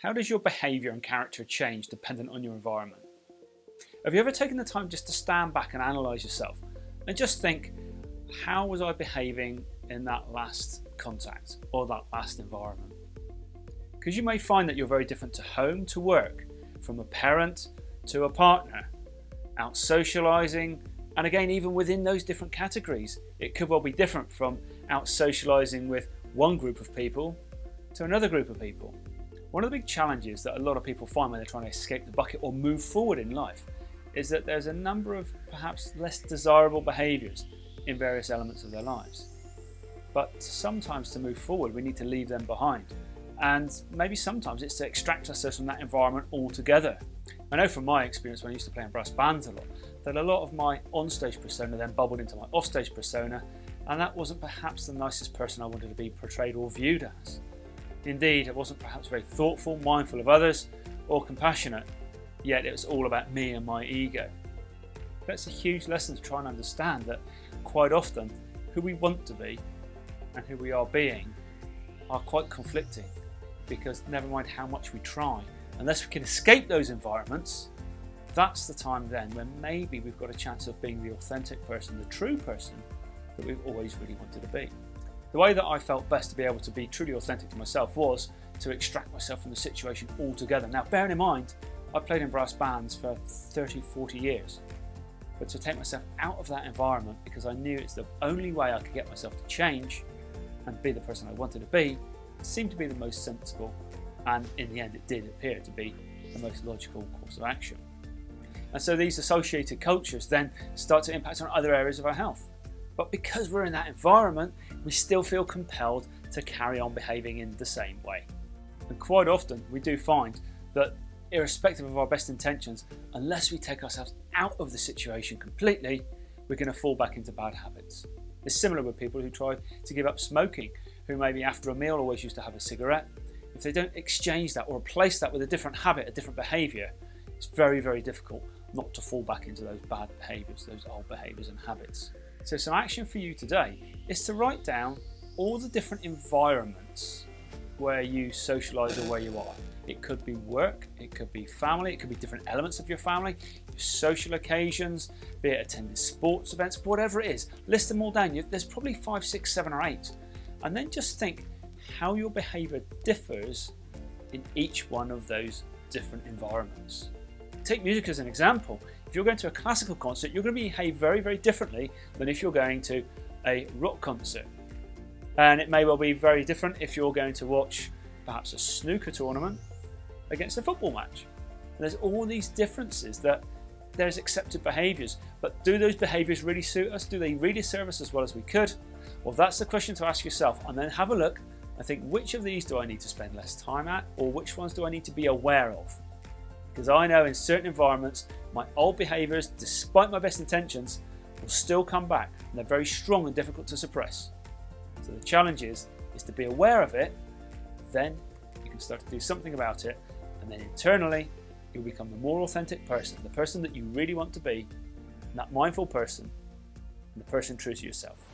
How does your behaviour and character change dependent on your environment? Have you ever taken the time just to stand back and analyse yourself and just think, how was I behaving in that last contact or that last environment? Because you may find that you're very different to home to work, from a parent to a partner, out socialising, and again, even within those different categories, it could well be different from out socialising with one group of people to another group of people. One of the big challenges that a lot of people find when they're trying to escape the bucket or move forward in life is that there's a number of perhaps less desirable behaviours in various elements of their lives. But sometimes to move forward, we need to leave them behind. And maybe sometimes it's to extract ourselves from that environment altogether. I know from my experience when I used to play in brass bands a lot, that a lot of my on-stage persona then bubbled into my off-stage persona, and that wasn't perhaps the nicest person I wanted to be portrayed or viewed as. Indeed, I wasn't perhaps very thoughtful, mindful of others, or compassionate, yet it was all about me and my ego. That's a huge lesson to try and understand that quite often who we want to be and who we are being are quite conflicting, because never mind how much we try, unless we can escape those environments, that's the time then when maybe we've got a chance of being the authentic person, the true person that we've always really wanted to be. The way that I felt best to be able to be truly authentic to myself was to extract myself from the situation altogether. Now, bearing in mind, I played in brass bands for 30, 40 years, but to take myself out of that environment because I knew it's the only way I could get myself to change and be the person I wanted to be seemed to be the most sensible, and in the end it did appear to be the most logical course of action. And so these associated cultures then start to impact on other areas of our health. But because we're in that environment, we still feel compelled to carry on behaving in the same way. And quite often we do find that irrespective of our best intentions, unless we take ourselves out of the situation completely, we're going to fall back into bad habits. It's similar with people who try to give up smoking, who maybe after a meal always used to have a cigarette. If they don't exchange that or replace that with a different habit, a different behaviour, it's very, very difficult not to fall back into those bad behaviours, those old behaviours and habits. So some action for you today is to write down all the different environments where you socialise or where you are. It could be work, it could be family, it could be different elements of your family, your social occasions, be it attending sports events, whatever it is. List them all down. There's probably 5, 6, 7 or 8. And then just think how your behaviour differs in each one of those different environments. Take music as an example. If you're going to a classical concert, you're going to behave very, very differently than if you're going to a rock concert. And it may well be very different if you're going to watch perhaps a snooker tournament against a football match. And there's all these differences that there's accepted behaviours, but do those behaviours really suit us? Do they really serve us as well as we could? Well, that's the question to ask yourself, and then have a look and think, which of these do I need to spend less time at, or which ones do I need to be aware of? Because I know in certain environments, my old behaviours, despite my best intentions, will still come back, and they're very strong and difficult to suppress. So the challenge is to be aware of it, then you can start to do something about it, and then internally, you'll become the more authentic person, the person that you really want to be, and that mindful person, and the person true to yourself.